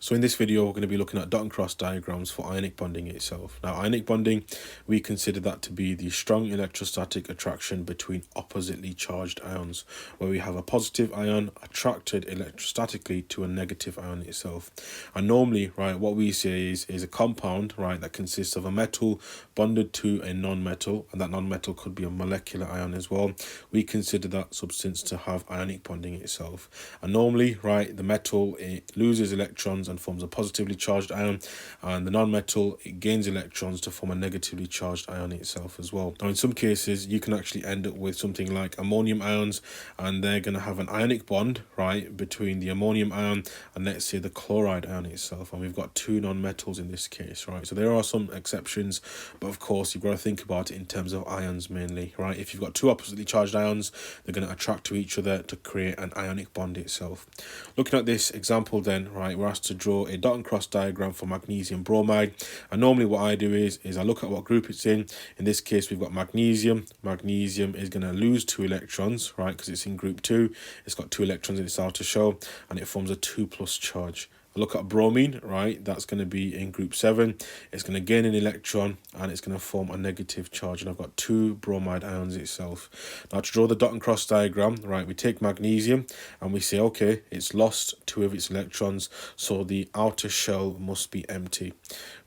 So in this video, we're going to be looking at dot and cross diagrams for ionic bonding itself. Now, ionic bonding, we consider that to be the strong electrostatic attraction between oppositely charged ions, where we have a positive ion attracted electrostatically to a negative ion itself. And normally, right, what we say is a compound, right, that consists of a metal bonded to a non-metal, and that non-metal could be a molecular ion as well. We consider that substance to have ionic bonding itself. And normally, right, the metal, it loses electrons and forms a positively charged ion, and the non-metal, it gains electrons to form a negatively charged ion itself as well. Now in some cases you can actually end up with something like ammonium ions, and they're going to have an ionic bond, right, between the ammonium ion and let's say the chloride ion itself, and we've got two non-metals in this case, right? So there are some exceptions, but of course you've got to think about it in terms of ions mainly, right? If you've got two oppositely charged ions, they're going to attract to each other to create an ionic bond itself. Looking at this example then, right, we're asked to draw a dot and cross diagram for magnesium bromide, and normally what I do is I look at what group it's in. In this case we've got magnesium. Magnesium is going to lose 2 electrons, right, because it's in group 2. It's got 2 electrons in its outer shell and it forms a 2+ charge. Look at bromine, right, that's going to be in group 7. It's going to gain an electron and it's going to form a negative charge, and I've got 2 bromide ions itself. Now to draw the dot and cross diagram, right, we take magnesium and we say, okay, it's lost 2 of its electrons, so the outer shell must be empty.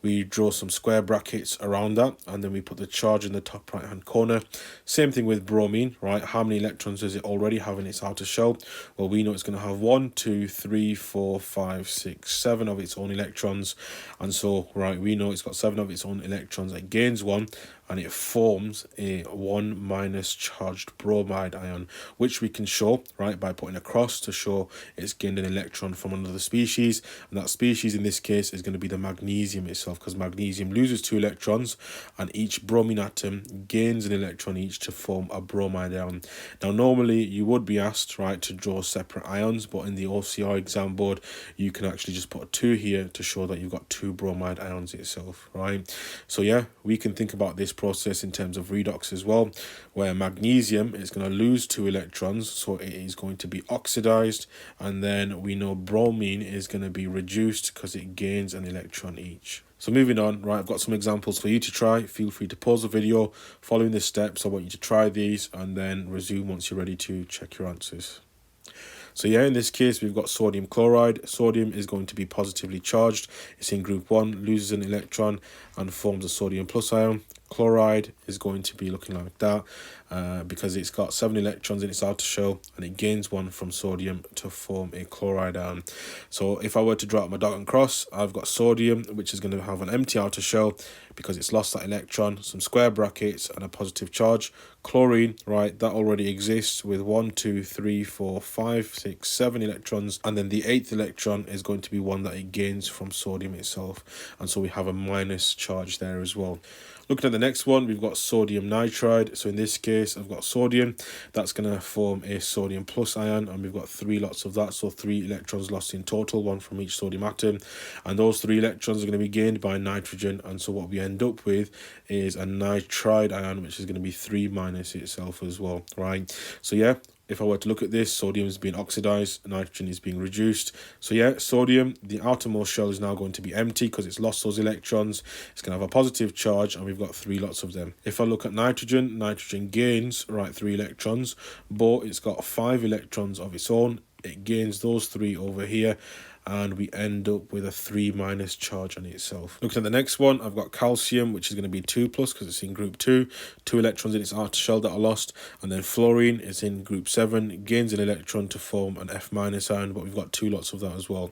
We draw some square brackets around that, and then we put the charge in the top right hand corner. Same thing with bromine, right? How many electrons does it already have in its outer shell? Well, we know it's going to have 1, 2, 3, 4, 5, 6, 7 of its own electrons, and so, right, we know it's got 7 of its own electrons. It gains 1 and it forms a 1- charged bromide ion, which we can show, right, by putting a cross to show it's gained an electron from another species, and that species in this case is going to be the magnesium itself, because magnesium loses 2 electrons and each bromine atom gains an electron each to form a bromide ion. Now normally you would be asked, right, to draw separate ions, but in the OCR exam board you can actually just put a 2 here to show that you've got 2 bromide ions itself, right? So yeah, we can think about this process in terms of redox as well, where magnesium is going to lose 2 electrons, so it is going to be oxidized, and then we know bromine is going to be reduced because it gains an electron each. So moving on, right, I've got some examples for you to try. Feel free to pause the video following the steps. I want you to try these and then resume once you're ready to check your answers. So yeah, in this case, we've got sodium chloride. Sodium is going to be positively charged. It's in group 1, loses an electron and forms a sodium plus ion. Chloride is going to be looking like that because it's got 7 electrons in its outer shell and it gains 1 from sodium to form a chloride ion. So if I were to draw out my dot and cross, I've got sodium, which is going to have an empty outer shell because it's lost that electron, some square brackets and a positive charge. Chlorine, right, that already exists with 1, 2, 3, 4, 5, 6, 7 electrons, and then the 8th electron is going to be one that it gains from sodium itself, and so we have a minus charge there as well. Looking at the next one, we've got sodium nitride. So in this case, I've got sodium. That's going to form a sodium plus ion, and we've got 3 lots of that. So 3 electrons lost in total, 1 from each sodium atom. And those 3 electrons are going to be gained by nitrogen. And so what we end up with is a nitride ion, which is going to be 3- itself as well, right? So yeah, if I were to look at this, sodium is being oxidized, nitrogen is being reduced. So yeah, sodium, the outermost shell is now going to be empty because it's lost those electrons. It's going to have a positive charge and we've got 3 lots of them. If I look at nitrogen, nitrogen gains, right, 3 electrons, but it's got 5 electrons of its own. It gains those 3 over here, and we end up with a 3- charge on itself. Looking at the next one, I've got calcium, which is going to be 2+ because it's in group 2, 2 electrons in its outer shell that are lost, and then fluorine is in group 7, it gains an electron to form an F- ion, but we've got 2 lots of that as well.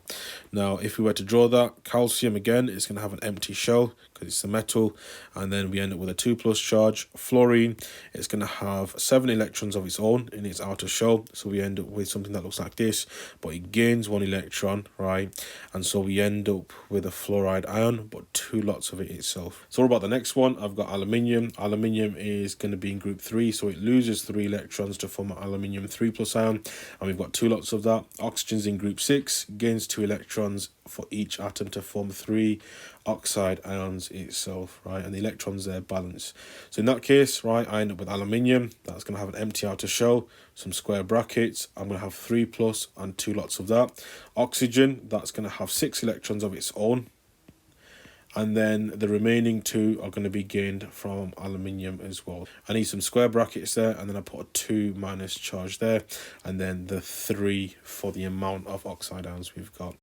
Now if we were to draw that, calcium again is going to have an empty shell because it's a metal, and then we end up with a 2+ charge. Fluorine, it's going to have 7 electrons of its own in its outer shell, so we end up with something that looks like this, but it gains 1 electron, right, and so we end up with a fluoride ion, but 2 lots of it itself. So what about the next one? I've got aluminium. Aluminium is going to be in group 3, so it loses 3 electrons to form an aluminium 3+ ion, and we've got 2 lots of that. Oxygen's in group 6, gains 2 electrons for each atom to form 3 oxide ions itself, right? And the electrons there balance. So in that case, right, I end up with aluminium. That's going to have an empty outer shell, some square brackets. I'm going to have 3 plus and 2 lots of that. Oxygen, that's going to have 6 electrons of its own. And then the remaining 2 are going to be gained from aluminium as well. I need some square brackets there, and then I put a 2 minus charge there, and then the 3 for the amount of oxide ions we've got.